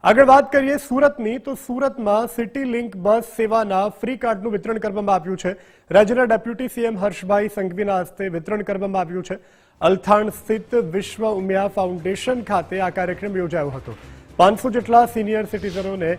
આગળ વાત કરીએ સુરતની તો સુરતમાં સિટી લિંક બસ સેવાના ફ્રી કાર્ડનું વિતરણ કરવામાં આવ્યું છે। રાજ્યના ડેપ્યુટી સીએમ હર્ષભાઈ સંઘવીના હસ્તે વિતરણ કરવામાં આવ્યું છે। અલથાણ સ્થિત વિશ્વ ઉમિયા ફાઉન્ડેશન ખાતે આ કાર્યક્રમ યોજાયો હતો। 500 જેટલા સિનિયર સિટીઝનોને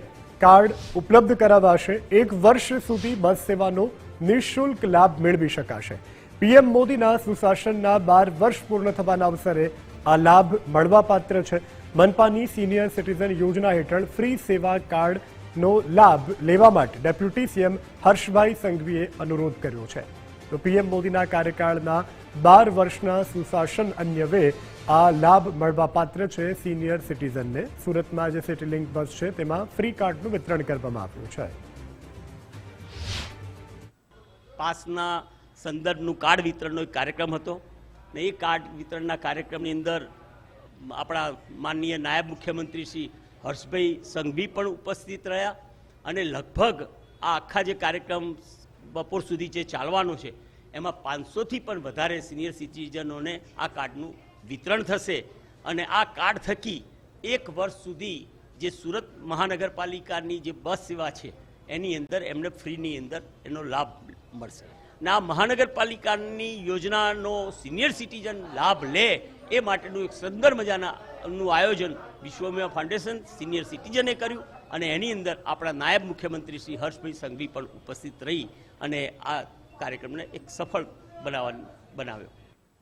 કાર્ડ ઉપલબ્ધ કરાવાશે। 1 વર્ષ સુધી બસ સેવાનો નિઃશુલ્ક લાભ મેળવી શકાશે। પીએમ મોદીના સુશાસનના 12 વર્ષ પૂર્ણ થવાના અવસરે આ લાભ મળવાપાત્ર છે। मनपानी सीनियर सिटीजन योजना हेठळ फ्री सेवा कार्डनो लाभ लेवा माटे डेप्यूटी सीएम हर्षभाई संघवीए अनुरोध कर्यो छे। तो पीएम मोदीना कार्यकाळना 12 वर्षना सुशासन अन्वये आ लाभ मळवापात्र छे सीनियर सिटीजनने। सूरतमां जे सिटी लिंक बस छे तेमां फ्री कार्डनुं वितरण करवामां आव्युं छे। पासना संदर्भनुं कार्ड वितरणनो कार्यक्रम हतो ने ए कार्ड वितरणना कार्यक्रमनी अंदर अपना माननीय नायब मुख्यमंत्री श्री हर्षभाई संघवी पण उपस्थित रह्या अने लगभग आ आखा जे कार्यक्रम बपोर सुधी जे चालवानो छे एमां 500 थी पण वधारे सीनियर सिटीजनोने आ कार्डनुं वितरण थशे अने आ कार्ड थकी 1 वर्ष सुधी जे सूरत महानगरपालिकानी जे बस सेवा छे एनी अंदर एमने फ्रीनी अंदर एनो लाभ मळशे। आ महानगरपालिकानी योजनानो सीनियर सिटीजन लाभ ले ए माटेનું एक સુંદર મજાનું આયોજન વિશ્વ ઉમિયા ફાઉન્ડેશન સિનિયર સિટીઝને કર્યું અને એની અંદર આપણા નાયબ મુખ્યમંત્રી શ્રી હર્ષભાઈ સંઘવી પણ ઉપસ્થિત રહી અને આ કાર્યક્રમને એક સફળ બનાવ્યો।